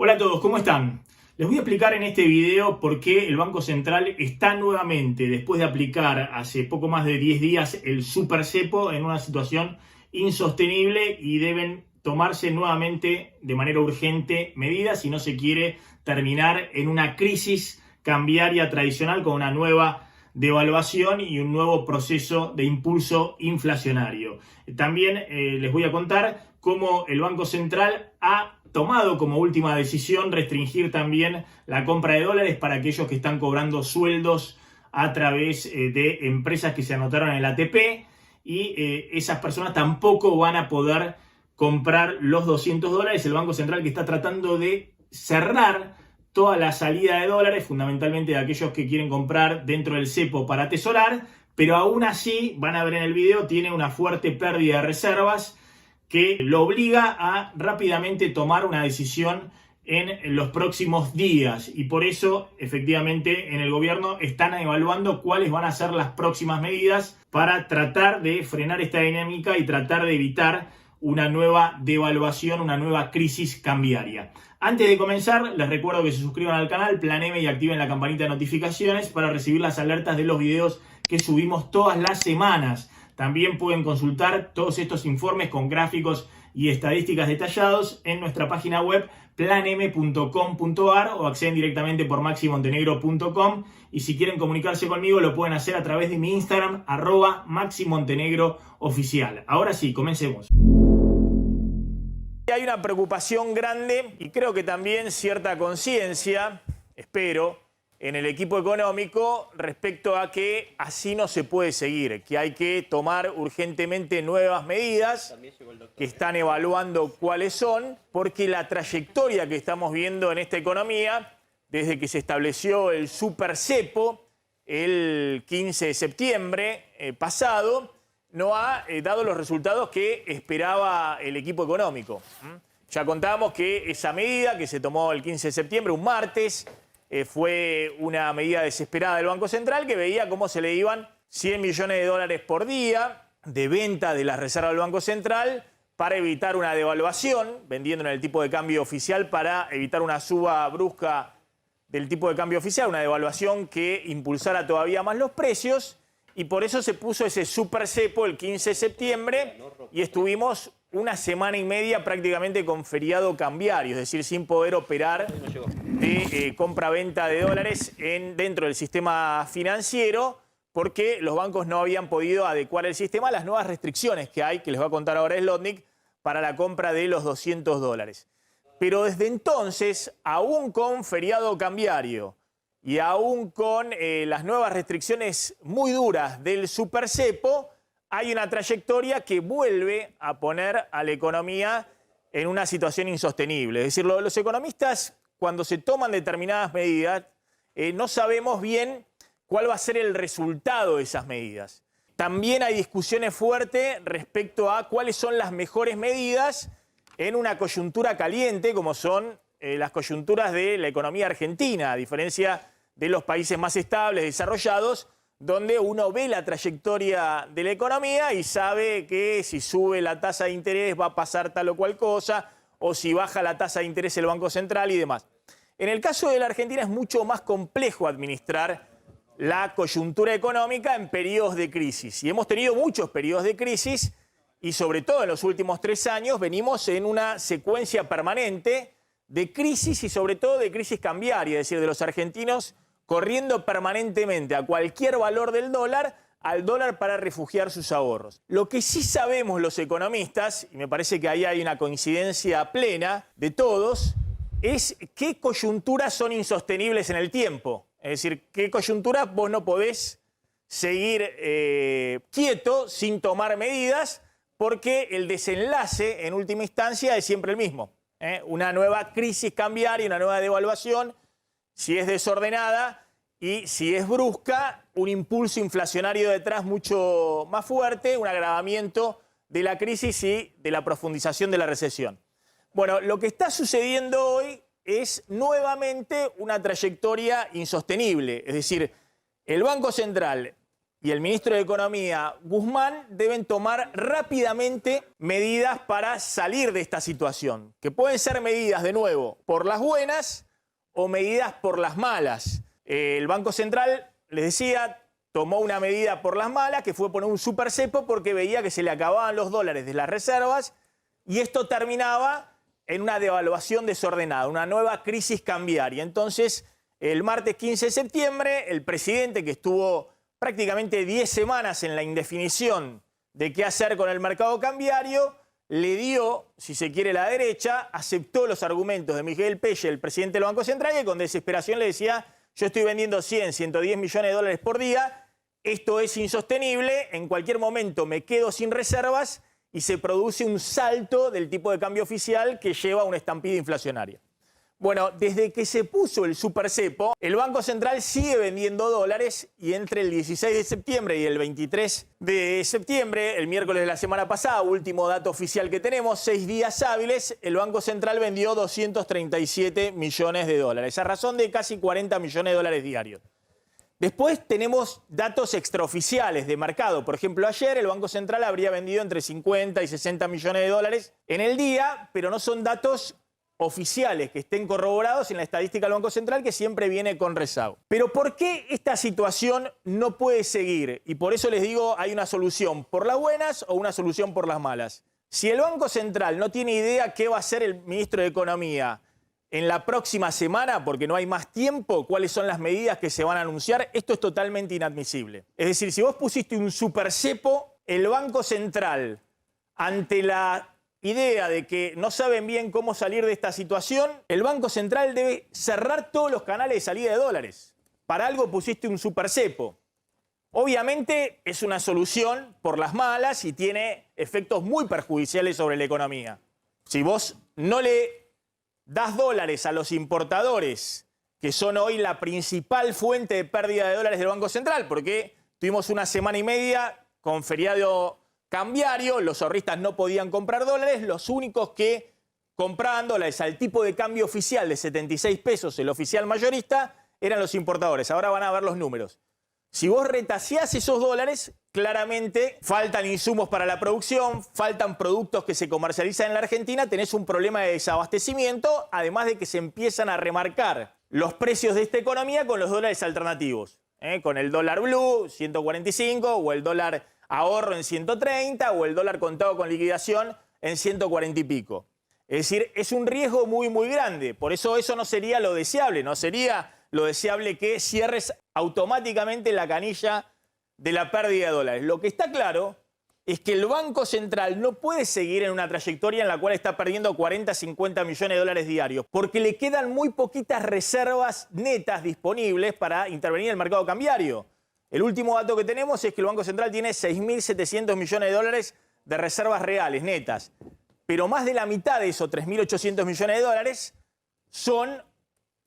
Hola a todos, ¿cómo están? Les voy a explicar en este video por qué el Banco Central está nuevamente, después de aplicar hace poco más de 10 días el super cepo, en una situación insostenible y deben tomarse nuevamente de manera urgente medidas si no se quiere terminar en una crisis cambiaria tradicional con una nueva devaluación y un nuevo proceso de impulso inflacionario. También les voy a contar cómo el Banco Central ha tomado como última decisión restringir también la compra de dólares para aquellos que están cobrando sueldos a través de empresas que se anotaron en el ATP y esas personas tampoco van a poder comprar los 200 dólares. El Banco Central que está tratando de cerrar toda la salida de dólares, fundamentalmente de aquellos que quieren comprar dentro del cepo para atesorar, pero aún así, van a ver en el video, tiene una fuerte pérdida de reservas que lo obliga a rápidamente tomar una decisión en los próximos días. Y por eso, efectivamente, en el gobierno están evaluando cuáles van a ser las próximas medidas para tratar de frenar esta dinámica y tratar de evitar una nueva devaluación, una nueva crisis cambiaria. Antes de comenzar, les recuerdo que se suscriban al canal, Plan M, y activen la campanita de notificaciones para recibir las alertas de los videos que subimos todas las semanas. También pueden consultar todos estos informes con gráficos y estadísticas detallados en nuestra página web planm.com.ar o acceden directamente por maximontenegro.com, y si quieren comunicarse conmigo lo pueden hacer a través de mi Instagram @maximontenegrooficial. Ahora sí, comencemos. Hay una preocupación grande y creo que también cierta conciencia, espero, en el equipo económico respecto a que así no se puede seguir, que hay que tomar urgentemente nuevas medidas, que están evaluando cuáles son, porque la trayectoria que estamos viendo en esta economía, desde que se estableció el super cepo el 15 de septiembre pasado, no ha dado los resultados que esperaba el equipo económico. Ya contábamos que esa medida que se tomó el 15 de septiembre, un martes, fue una medida desesperada del Banco Central que veía cómo se le iban 100 millones de dólares por día de venta de las reservas del Banco Central para evitar una devaluación, vendiendo en el tipo de cambio oficial para evitar una suba brusca del tipo de cambio oficial, una devaluación que impulsara todavía más los precios, y por eso se puso ese super cepo el 15 de septiembre y estuvimos una semana y media prácticamente con feriado cambiario, es decir, sin poder operar de compra-venta de dólares dentro del sistema financiero, porque los bancos no habían podido adecuar el sistema a las nuevas restricciones que hay, que les va a contar ahora Zlotnik, para la compra de los 200 dólares. Pero desde entonces, aún con feriado cambiario y aún con las nuevas restricciones muy duras del super cepo, hay una trayectoria que vuelve a poner a la economía en una situación insostenible. Es decir, los economistas, cuando se toman determinadas medidas, no sabemos bien cuál va a ser el resultado de esas medidas. También hay discusiones fuertes respecto a cuáles son las mejores medidas en una coyuntura caliente, como son las coyunturas de la economía argentina, a diferencia de los países más estables, desarrollados, donde uno ve la trayectoria de la economía y sabe que si sube la tasa de interés va a pasar tal o cual cosa, o si baja la tasa de interés el Banco Central y demás. En el caso de la Argentina es mucho más complejo administrar la coyuntura económica en periodos de crisis. Y hemos tenido muchos periodos de crisis y sobre todo en los últimos 3 años venimos en una secuencia permanente de crisis y sobre todo de crisis cambiaria, es decir, de los argentinos corriendo permanentemente a cualquier valor del dólar, al dólar para refugiar sus ahorros. Lo que sí sabemos los economistas, y me parece que ahí hay una coincidencia plena de todos, es qué coyunturas son insostenibles en el tiempo. Es decir, qué coyunturas vos no podés seguir quieto sin tomar medidas, porque el desenlace en última instancia es siempre el mismo. Una nueva crisis cambiaria, una nueva devaluación, si es desordenada y si es brusca, un impulso inflacionario detrás mucho más fuerte, un agravamiento de la crisis y de la profundización de la recesión. Bueno, lo que está sucediendo hoy es nuevamente una trayectoria insostenible. Es decir, el Banco Central y el ministro de Economía, Guzmán, deben tomar rápidamente medidas para salir de esta situación, que pueden ser medidas, de nuevo, por las buenas o medidas por las malas. El Banco Central, les decía, tomó una medida por las malas, que fue poner un super cepo porque veía que se le acababan los dólares de las reservas y esto terminaba en una devaluación desordenada, una nueva crisis cambiaria. Entonces, el martes 15 de septiembre, el presidente, que estuvo prácticamente 10 semanas en la indefinición de qué hacer con el mercado cambiario, le dio, si se quiere, la derecha, aceptó los argumentos de Miguel Pelle, el presidente del Banco Central, que con desesperación le decía: yo estoy vendiendo 100, 110 millones de dólares por día, esto es insostenible, en cualquier momento me quedo sin reservas y se produce un salto del tipo de cambio oficial que lleva a una estampida inflacionaria. Bueno, desde que se puso el supercepo, el Banco Central sigue vendiendo dólares y entre el 16 de septiembre y el 23 de septiembre, el miércoles de la semana pasada, último dato oficial que tenemos, 6 días hábiles, el Banco Central vendió 237 millones de dólares, a razón de casi 40 millones de dólares diarios. Después tenemos datos extraoficiales de mercado. Por ejemplo, ayer el Banco Central habría vendido entre 50 y 60 millones de dólares en el día, pero no son datos oficiales que estén corroborados en la estadística del Banco Central, que siempre viene con rezago. Pero ¿por qué esta situación no puede seguir? Y por eso les digo, hay una solución por las buenas o una solución por las malas. Si el Banco Central no tiene idea qué va a hacer el ministro de Economía en la próxima semana, porque no hay más tiempo, cuáles son las medidas que se van a anunciar, esto es totalmente inadmisible. Es decir, si vos pusiste un supercepo, el Banco Central, ante la idea de que no saben bien cómo salir de esta situación, el Banco Central debe cerrar todos los canales de salida de dólares. Para algo pusiste un supercepo. Obviamente es una solución por las malas y tiene efectos muy perjudiciales sobre la economía. Si vos no le das dólares a los importadores, que son hoy la principal fuente de pérdida de dólares del Banco Central, porque tuvimos una semana y media con feriado cambiario, los ahorristas no podían comprar dólares, los únicos que compraban dólares al tipo de cambio oficial de 76 pesos, el oficial mayorista, eran los importadores. Ahora van a ver los números. Si vos retaseás esos dólares, claramente faltan insumos para la producción, faltan productos que se comercializan en la Argentina, tenés un problema de desabastecimiento, además de que se empiezan a remarcar los precios de esta economía con los dólares alternativos, con el dólar blue, 145, o el dólar ahorro en 130, o el dólar contado con liquidación en 140 y pico. Es decir, es un riesgo muy, muy grande. Por eso no sería lo deseable. No sería lo deseable que cierres automáticamente la canilla de la pérdida de dólares. Lo que está claro es que el Banco Central no puede seguir en una trayectoria en la cual está perdiendo 40, 50 millones de dólares diarios, porque le quedan muy poquitas reservas netas disponibles para intervenir en el mercado cambiario. El último dato que tenemos es que el Banco Central tiene 6.700 millones de dólares de reservas reales, netas. Pero más de la mitad de esos 3.800 millones de dólares son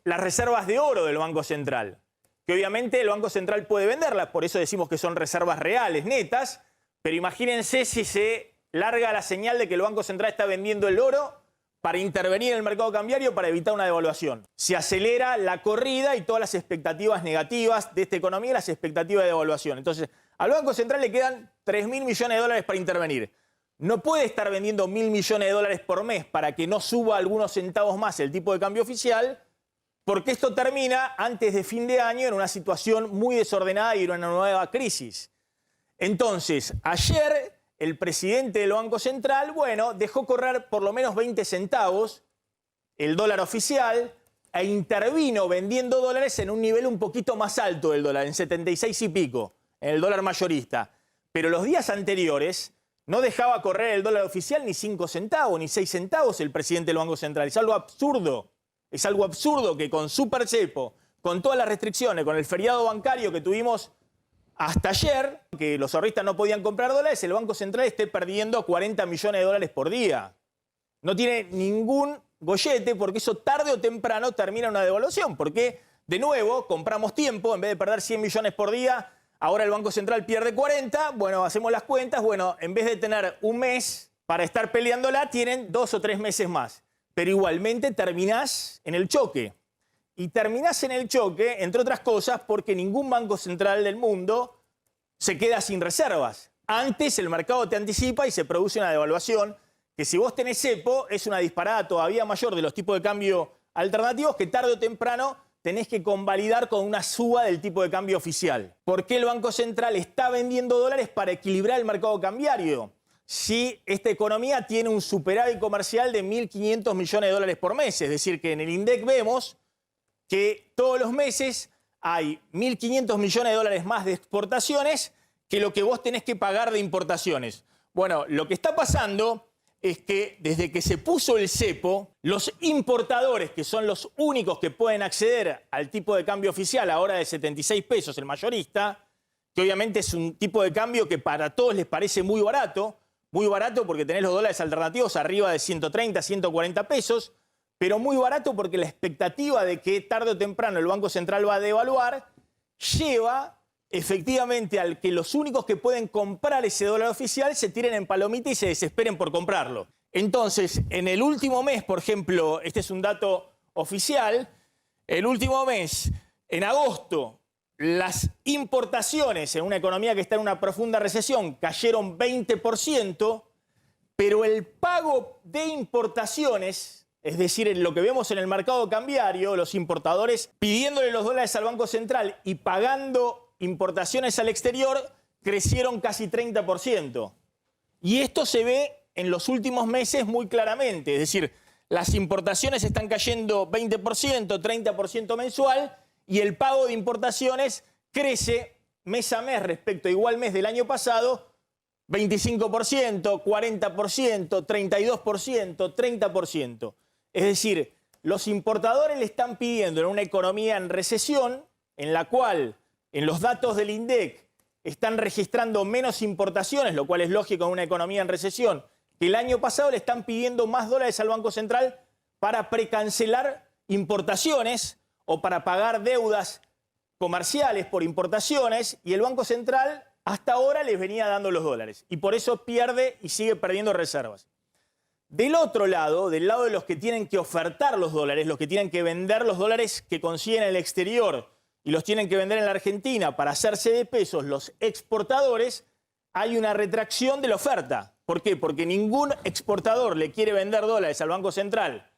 las reservas de oro del Banco Central, que obviamente el Banco Central puede venderlas, por eso decimos que son reservas reales, netas, pero imagínense si se larga la señal de que el Banco Central está vendiendo el oro para intervenir en el mercado cambiario para evitar una devaluación. Se acelera la corrida y todas las expectativas negativas de esta economía, las expectativas de devaluación. Entonces, al Banco Central le quedan 3.000 millones de dólares para intervenir. No puede estar vendiendo 1.000 millones de dólares por mes para que no suba algunos centavos más el tipo de cambio oficial, porque esto termina antes de fin de año en una situación muy desordenada y en una nueva crisis. Entonces, ayer el presidente del Banco Central, bueno, dejó correr por lo menos 20 centavos el dólar oficial e intervino vendiendo dólares en un nivel un poquito más alto del dólar, en 76 y pico, en el dólar mayorista. Pero los días anteriores no dejaba correr el dólar oficial ni 5 centavos, ni 6 centavos el presidente del Banco Central. Es algo absurdo. Es algo absurdo que con supercepo, con todas las restricciones, con el feriado bancario que tuvimos hasta ayer, que los ahorristas no podían comprar dólares, el Banco Central esté perdiendo 40 millones de dólares por día. No tiene ningún gollete porque eso tarde o temprano termina en una devaluación. Porque, de nuevo, compramos tiempo, en vez de perder 100 millones por día, ahora el Banco Central pierde 40, bueno, hacemos las cuentas, bueno, en vez de tener un mes para estar peleándola, tienen 2 o 3 meses más. Pero igualmente terminás en el choque. Y terminás en el choque, entre otras cosas, porque ningún banco central del mundo se queda sin reservas. Antes el mercado te anticipa y se produce una devaluación que si vos tenés cepo es una disparada todavía mayor de los tipos de cambio alternativos que tarde o temprano tenés que convalidar con una suba del tipo de cambio oficial. ¿Por qué el Banco Central está vendiendo dólares para equilibrar el mercado cambiario? Si esta economía tiene un superávit comercial de 1.500 millones de dólares por mes, es decir, que en el INDEC vemos que todos los meses hay 1.500 millones de dólares más de exportaciones que lo que vos tenés que pagar de importaciones. Bueno, lo que está pasando es que desde que se puso el cepo, los importadores, que son los únicos que pueden acceder al tipo de cambio oficial ahora de 76 pesos, el mayorista, que obviamente es un tipo de cambio que para todos les parece muy barato porque tenés los dólares alternativos arriba de 130, 140 pesos, pero muy barato porque la expectativa de que tarde o temprano el Banco Central va a devaluar lleva efectivamente al que los únicos que pueden comprar ese dólar oficial se tiren en palomita y se desesperen por comprarlo. Entonces, en el último mes, por ejemplo, este es un dato oficial, el último mes, en agosto, las importaciones en una economía que está en una profunda recesión cayeron 20%, pero el pago de importaciones, es decir, en lo que vemos en el mercado cambiario, los importadores pidiéndole los dólares al Banco Central y pagando importaciones al exterior, crecieron casi 30%. Y esto se ve en los últimos meses muy claramente. Es decir, las importaciones están cayendo 20%, 30% mensual y el pago de importaciones crece mes a mes respecto a igual mes del año pasado, 25%, 40%, 32%, 30%. Es decir, los importadores le están pidiendo en una economía en recesión, en la cual en los datos del INDEC están registrando menos importaciones, lo cual es lógico en una economía en recesión, que el año pasado le están pidiendo más dólares al Banco Central para precancelar importaciones o para pagar deudas comerciales por importaciones, y el Banco Central hasta ahora les venía dando los dólares y por eso pierde y sigue perdiendo reservas. Del otro lado, del lado de los que tienen que ofertar los dólares, los que tienen que vender los dólares que consiguen en el exterior y los tienen que vender en la Argentina para hacerse de pesos los exportadores, hay una retracción de la oferta. ¿Por qué? Porque ningún exportador le quiere vender dólares al Banco Central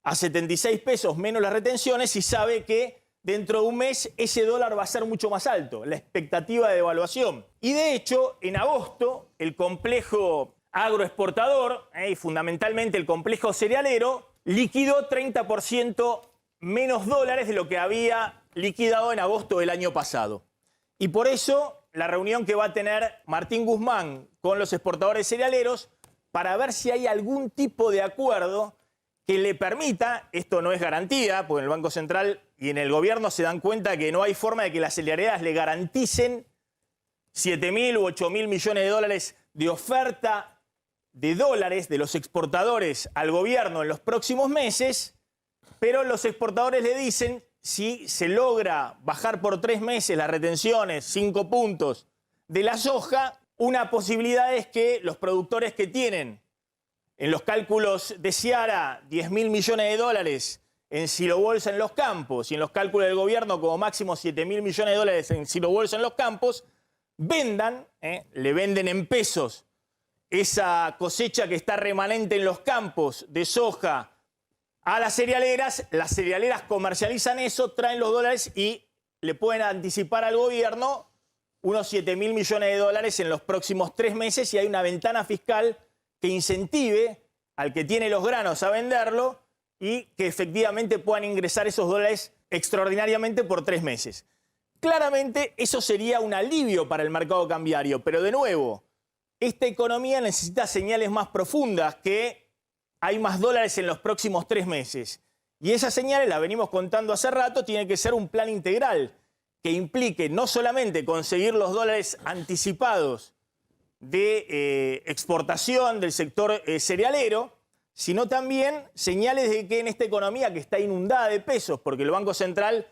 a 76 pesos menos las retenciones y sabe que dentro de un mes ese dólar va a ser mucho más alto, la expectativa de devaluación. Y de hecho, en agosto, el complejo agroexportador y fundamentalmente el complejo cerealero liquidó 30% menos dólares de lo que había liquidado en agosto del año pasado. Y por eso la reunión que va a tener Martín Guzmán con los exportadores cerealeros para ver si hay algún tipo de acuerdo que le permita, esto no es garantía, porque en el Banco Central y en el gobierno se dan cuenta que no hay forma de que las cerealeras le garanticen 7.000 u 8.000 millones de dólares de oferta de dólares de los exportadores al gobierno en los próximos meses, pero los exportadores le dicen, si se logra bajar por 3 meses las retenciones, 5 puntos de la soja, una posibilidad es que los productores que tienen en los cálculos de Seara 10.000 millones de dólares en silobolsa en los campos y en los cálculos del gobierno como máximo 7.000 millones de dólares en silobolsa en los campos, vendan, le venden en pesos esa cosecha que está remanente en los campos de soja a las cerealeras comercializan eso, traen los dólares y le pueden anticipar al gobierno unos 7.000 millones de dólares en los próximos 3 meses y hay una ventana fiscal que incentive al que tiene los granos a venderlo y que efectivamente puedan ingresar esos dólares extraordinariamente por 3 meses. Claramente eso sería un alivio para el mercado cambiario, pero de nuevo, esta economía necesita señales más profundas que hay más dólares en los próximos 3 meses. Y esas señales, las venimos contando hace rato, tiene que ser un plan integral que implique no solamente conseguir los dólares anticipados de exportación del sector cerealero, sino también señales de que en esta economía que está inundada de pesos, porque el Banco Central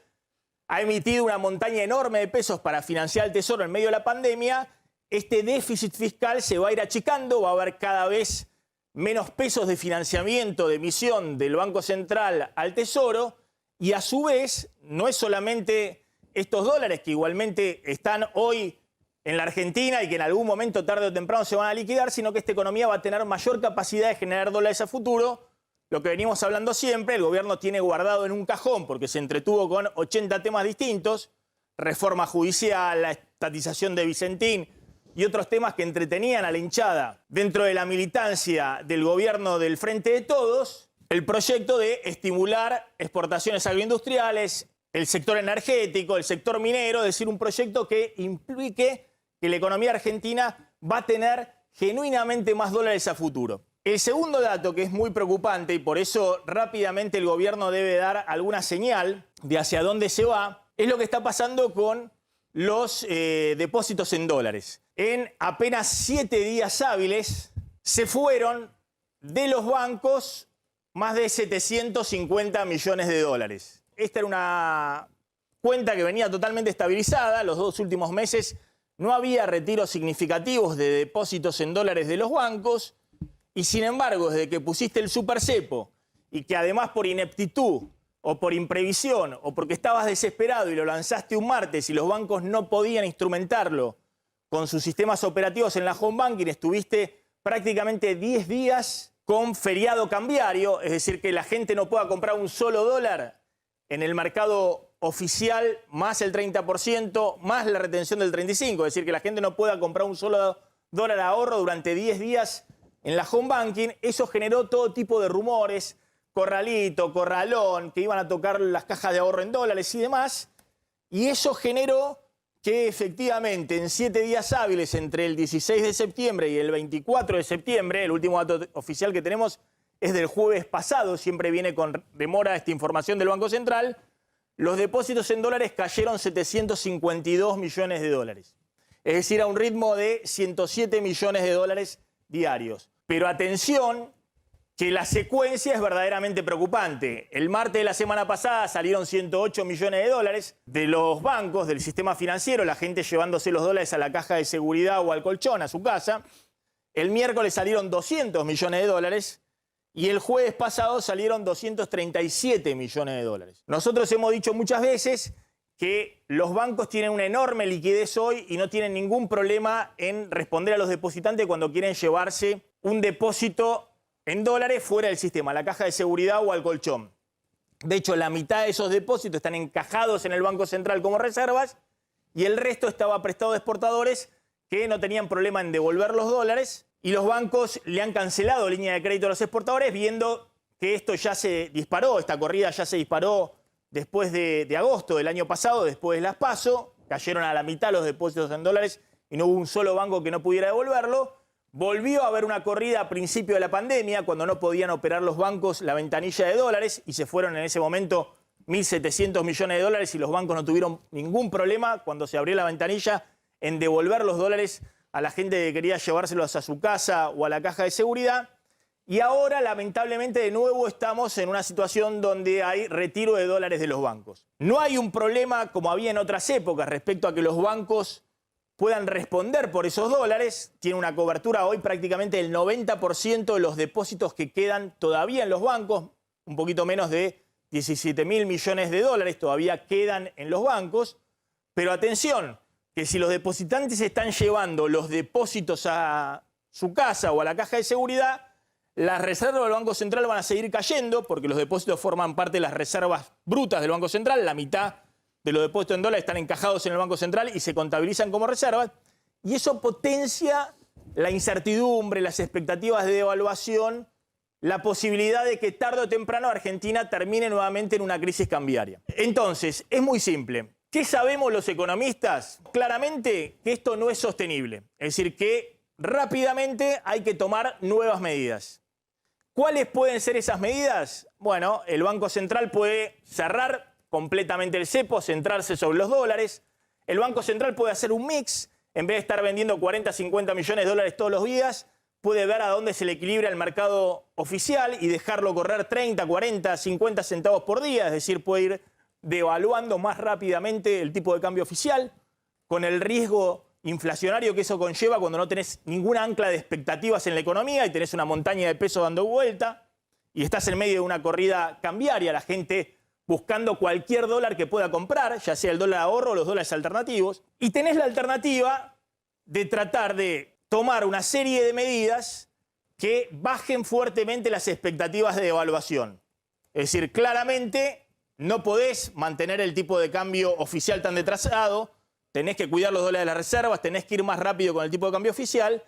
ha emitido una montaña enorme de pesos para financiar el Tesoro en medio de la pandemia, este déficit fiscal se va a ir achicando, va a haber cada vez menos pesos de financiamiento, de emisión del Banco Central al Tesoro, y a su vez no es solamente estos dólares que igualmente están hoy en la Argentina y que en algún momento, tarde o temprano, se van a liquidar, sino que esta economía va a tener mayor capacidad de generar dólares a futuro. Lo que venimos hablando siempre, el gobierno tiene guardado en un cajón porque se entretuvo con 80 temas distintos, reforma judicial, la estatización de Vicentín y otros temas que entretenían a la hinchada dentro de la militancia del gobierno del Frente de Todos, el proyecto de estimular exportaciones agroindustriales, el sector energético, el sector minero, es decir, un proyecto que implique que la economía argentina va a tener genuinamente más dólares a futuro. El segundo dato que es muy preocupante y por eso rápidamente el gobierno debe dar alguna señal de hacia dónde se va, es lo que está pasando con los depósitos en dólares. En apenas 7 días hábiles se fueron de los bancos más de 750 millones de dólares. Esta era una cuenta que venía totalmente estabilizada. Los 2 últimos meses no había retiros significativos de depósitos en dólares de los bancos. Y sin embargo, desde que pusiste el super cepo y que además por ineptitud o por imprevisión o porque estabas desesperado y lo lanzaste un martes y los bancos no podían instrumentarlo con sus sistemas operativos en la home banking, estuviste prácticamente 10 días con feriado cambiario, es decir, que la gente no pueda comprar un solo dólar en el mercado oficial, más el 30%, más la retención del 35%, es decir, que la gente no pueda comprar un solo dólar a ahorro durante 10 días en la home banking. Eso generó todo tipo de rumores, corralito, corralón, que iban a tocar las cajas de ahorro en dólares y demás, y eso generó que efectivamente en 7 días hábiles entre el 16 de septiembre y el 24 de septiembre, el último dato oficial que tenemos es del jueves pasado, siempre viene con demora esta información del Banco Central, los depósitos en dólares cayeron 752 millones de dólares. Es decir, a un ritmo de 107 millones de dólares diarios. Pero atención, que la secuencia es verdaderamente preocupante. El martes de la semana pasada salieron 108 millones de dólares de los bancos, del sistema financiero, la gente llevándose los dólares a la caja de seguridad o al colchón, a su casa. El miércoles salieron 200 millones de dólares y el jueves pasado salieron 237 millones de dólares. Nosotros hemos dicho muchas veces que los bancos tienen una enorme liquidez hoy y no tienen ningún problema en responder a los depositantes cuando quieren llevarse un depósito en dólares fuera del sistema, a la caja de seguridad o al colchón. De hecho, la mitad de esos depósitos están encajados en el Banco Central como reservas y el resto estaba prestado a exportadores que no tenían problema en devolver los dólares y los bancos le han cancelado línea de crédito a los exportadores viendo que esto ya se disparó, esta corrida ya se disparó después de agosto del año pasado, después de las PASO, cayeron a la mitad los depósitos en dólares y no hubo un solo banco que no pudiera devolverlo. Volvió a haber una corrida a principio de la pandemia, cuando no podían operar los bancos la ventanilla de dólares y se fueron en ese momento 1.700 millones de dólares y los bancos no tuvieron ningún problema cuando se abrió la ventanilla en devolver los dólares a la gente que quería llevárselos a su casa o a la caja de seguridad. Y ahora, lamentablemente, de nuevo estamos en una situación donde hay retiro de dólares de los bancos. No hay un problema como había en otras épocas respecto a que los bancos puedan responder por esos dólares. Tiene una cobertura hoy prácticamente del 90% de los depósitos que quedan todavía en los bancos, un poquito menos de 17.000 millones de dólares todavía quedan en los bancos. Pero atención, que si los depositantes están llevando los depósitos a su casa o a la caja de seguridad, las reservas del Banco Central van a seguir cayendo porque los depósitos forman parte de las reservas brutas del Banco Central. La mitad de los depósitos en dólares están encajados en el Banco Central y se contabilizan como reservas. Y eso potencia la incertidumbre, las expectativas de devaluación, la posibilidad de que tarde o temprano Argentina termine nuevamente en una crisis cambiaria. Entonces, es muy simple. ¿Qué sabemos los economistas? Claramente que esto no es sostenible. Es decir, que rápidamente hay que tomar nuevas medidas. ¿Cuáles pueden ser esas medidas? Bueno, el Banco Central puede cerrar completamente el cepo, centrarse sobre los dólares. El Banco Central puede hacer un mix, en vez de estar vendiendo 40, 50 millones de dólares todos los días, puede ver a dónde se le equilibra el mercado oficial y dejarlo correr 30, 40, 50 centavos por día, es decir, puede ir devaluando más rápidamente el tipo de cambio oficial, con el riesgo inflacionario que eso conlleva cuando no tenés ninguna ancla de expectativas en la economía y tenés una montaña de peso dando vuelta y estás en medio de una corrida cambiaria, la gente buscando cualquier dólar que pueda comprar, ya sea el dólar ahorro o los dólares alternativos. Y tenés la alternativa de tratar de tomar una serie de medidas que bajen fuertemente las expectativas de devaluación. Es decir, claramente no podés mantener el tipo de cambio oficial tan retrasado, tenés que cuidar los dólares de las reservas, tenés que ir más rápido con el tipo de cambio oficial,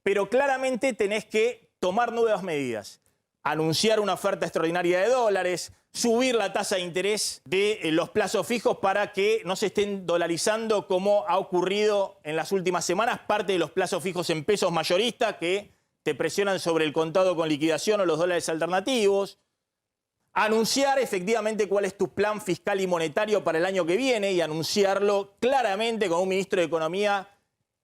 pero claramente tenés que tomar nuevas medidas. Anunciar una oferta extraordinaria de dólares, subir la tasa de interés de los plazos fijos para que no se estén dolarizando como ha ocurrido en las últimas semanas, parte de los plazos fijos en pesos mayoristas que te presionan sobre el contado con liquidación o los dólares alternativos. Anunciar efectivamente cuál es tu plan fiscal y monetario para el año que viene y anunciarlo claramente con un ministro de Economía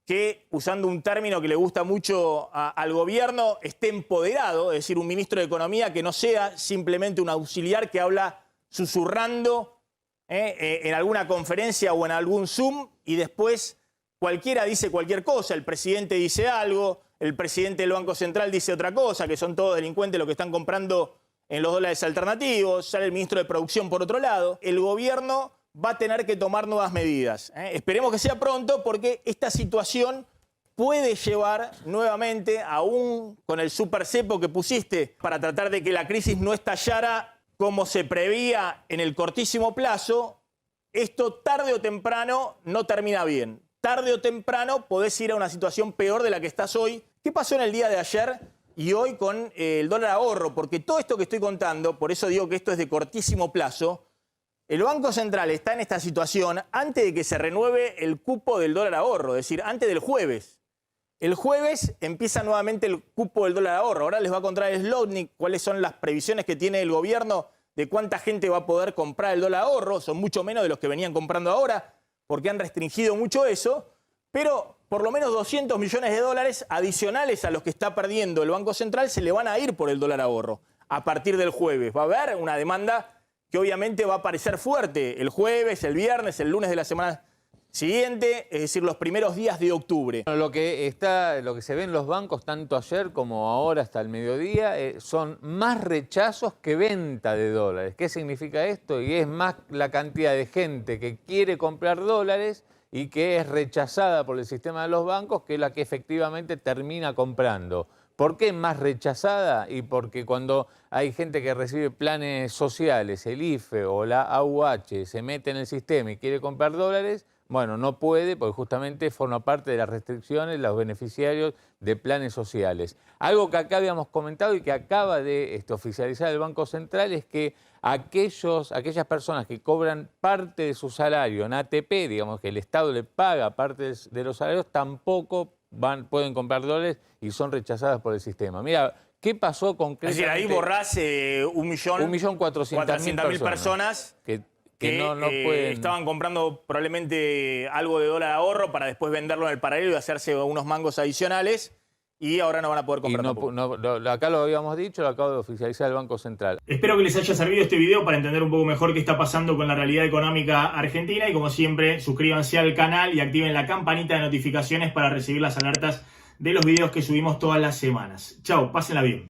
que, usando un término que le gusta mucho al gobierno, esté empoderado, es decir, un ministro de Economía que no sea simplemente un auxiliar que habla susurrando en alguna conferencia o en algún Zoom y después cualquiera dice cualquier cosa, el presidente dice algo, el presidente del Banco Central dice otra cosa, que son todos delincuentes los que están comprando en los dólares alternativos, sale el ministro de Producción por otro lado. El gobierno va a tener que tomar nuevas medidas. Esperemos que sea pronto porque esta situación puede llevar nuevamente, aún con el super cepo que pusiste para tratar de que la crisis no estallara como se preveía en el cortísimo plazo, esto tarde o temprano no termina bien. Tarde o temprano podés ir a una situación peor de la que estás hoy. ¿Qué pasó en el día de ayer y hoy con el dólar ahorro? Porque todo esto que estoy contando, por eso digo que esto es de cortísimo plazo, el Banco Central está en esta situación antes de que se renueve el cupo del dólar ahorro, es decir, antes del jueves. El jueves empieza nuevamente el cupo del dólar ahorro. Ahora les va a contar el Slotnick cuáles son las previsiones que tiene el gobierno de cuánta gente va a poder comprar el dólar ahorro. Son mucho menos de los que venían comprando ahora porque han restringido mucho eso, pero por lo menos 200 millones de dólares adicionales a los que está perdiendo el Banco Central se le van a ir por el dólar ahorro a partir del jueves. Va a haber una demanda que obviamente va a parecer fuerte el jueves, el viernes, el lunes de la semana siguiente, es decir, los primeros días de octubre. Lo que se ve en los bancos, tanto ayer como ahora hasta el mediodía, son más rechazos que venta de dólares. ¿Qué significa esto? Y es más la cantidad de gente que quiere comprar dólares y que es rechazada por el sistema de los bancos que la que efectivamente termina comprando. ¿Por qué más rechazada? Y porque cuando hay gente que recibe planes sociales, el IFE o la AUH, se mete en el sistema y quiere comprar dólares, bueno, no puede porque justamente forma parte de las restricciones, los beneficiarios de planes sociales. Algo que acá habíamos comentado y que acaba de oficializar el Banco Central es que aquellas personas que cobran parte de su salario en ATP, digamos que el Estado le paga parte de los salarios, tampoco pueden comprar dólares y son rechazadas por el sistema. Mira, ¿qué pasó concretamente? Es decir, ahí borrás 1.400.000 personas que no pueden... estaban comprando probablemente algo de dólar ahorro para después venderlo en el paralelo y hacerse unos mangos adicionales y ahora no van a poder comprar acá lo habíamos dicho, lo acabo de oficializar el Banco Central. Espero que les haya servido este video para entender un poco mejor qué está pasando con la realidad económica argentina y como siempre suscríbanse al canal y activen la campanita de notificaciones para recibir las alertas de los videos que subimos todas las semanas. Chao, pásenla bien.